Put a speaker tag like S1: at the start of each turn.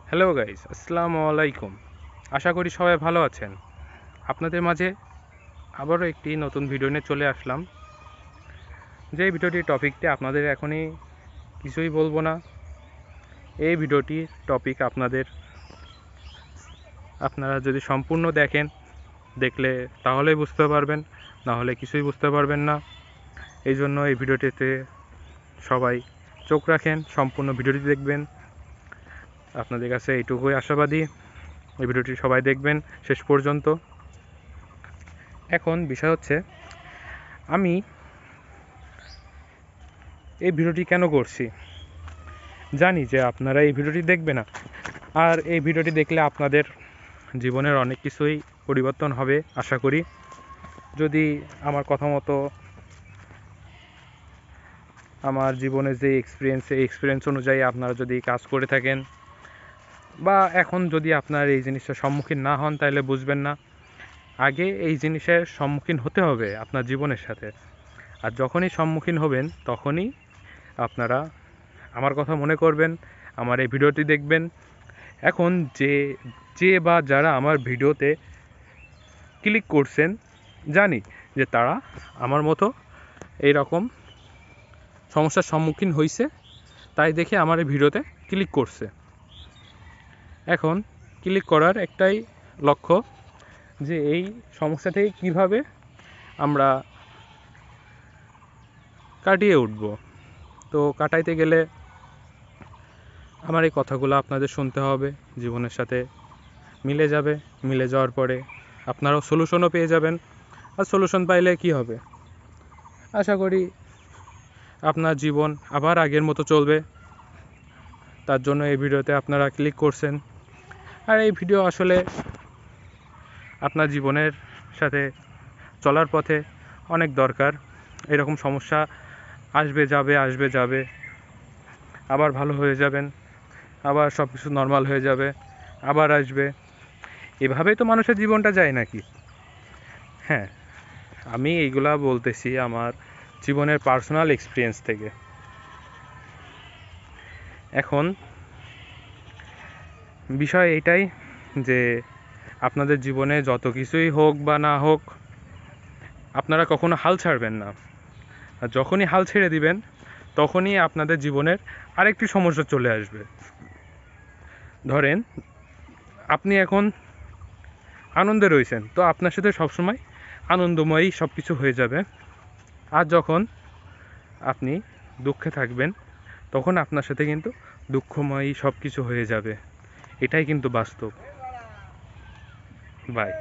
S1: Hello guys, আসসালামু আলাইকুম। আশা করি সবাই ভালো আছেন। আপনাদের মাঝে আবারও একটি নতুন ভিডিও নিয়ে চলে আসলাম। যে ভিডিওটির টপিকটি আপনাদের এখনই কিছুই বলবো না। এই ভিডিওটির টপিক আপনারা যদি সম্পূর্ণ দেখলে তাহলেই বুঝতে পারবেন, না হলে কিছুই বুঝতে পারবেন না। এই জন্য এই ভিডিওটিতে সবাই চোখ রাখেন, সম্পূর্ণ ভিডিওটি দেখবেন। আপনাদের কাছে এইটুকুই আশাবাদী, এই ভিডিওটি সবাই দেখবেন শেষ পর্যন্ত। এখন বিষয় হচ্ছে, আমি এই ভিডিওটি কেন করছি। জানি যে আপনারা এই ভিডিওটি দেখবে না, আর এই ভিডিওটি দেখলে আপনাদের জীবনের অনেক কিছুই পরিবর্তন হবে আশা করি। যদি আমার কথা মতো আমার জীবনের যে এক্সপিরিয়েন্স অনুযায়ী আপনারা যদি কাজ করে থাকেন, বা এখন যদি আপনার এই জিনিসটার সম্মুখীন না হন, তাহলে বুঝবেন না। আগে এই জিনিসের সম্মুখীন হতে হবে আপনার জীবনের সাথে, আর যখনই সম্মুখীন হবেন তখনই আপনারা আমার কথা মনে করবেন, আমার এই ভিডিওটি দেখবেন। এখন যে বা যারা আমার ভিডিওতে ক্লিক করছেন, জানি যে তারা আমার মতো এইরকম সমস্যার সম্মুখীন হয়েছে, তাই দেখে আমার এই ভিডিওতে ক্লিক করছে। এখন ক্লিক করার একটাই লক্ষ্য, যে এই সমস্যা থেকে কিভাবে আমরা কাটিয়ে উঠব। তো কাটাইতে গেলে আমার এই কথাগুলো আপনাদের শুনতে হবে, জীবনের সাথে মিলে যাবে। মিলে যাওয়ার পরে আপনারাও সলিউশনও পেয়ে যাবেন। আর সলিউশন পাইলে কি হবে, আশা করি আপনার জীবন আবার আগের মতো চলবে। তার জন্য এই ভিডিওতে আপনারা ক্লিক করছেন। আর এই ভিডিও আসলে আপনার জীবনের সাথে চলার পথে অনেক দরকার। এরকম সমস্যা আসবে যাবে, আবার ভালো হয়ে যাবেন, আবার সব কিছু নর্মাল হয়ে যাবে, আবার আসবে। এভাবেই তো মানুষের জীবনটা যায় নাকি? হ্যাঁ, আমি এইগুলা বলতেছি আমার জীবনের পার্সোনাল এক্সপিরিয়েন্স থেকে। এখন বিষয় এইটাই যে আপনাদের জীবনে যত কিছুই হোক বা না হোক, আপনারা কখনো হাল ছাড়বেন না। আর যখনই হাল ছেড়ে দিবেন, তখনই আপনাদের জীবনের আরেকটি সমস্যা চলে আসবে। ধরেন আপনি এখন আনন্দে রয়েছেন, তো আপনার সাথে সবসময় আনন্দময়ী সব কিছু হয়ে যাবে। আর যখন আপনি দুঃখে থাকবেন, তখন আপনার সাথে কিন্তু দুঃখময়ী সব কিছু হয়ে যাবে। এটাই কিন্তু বাস্তব। বাই।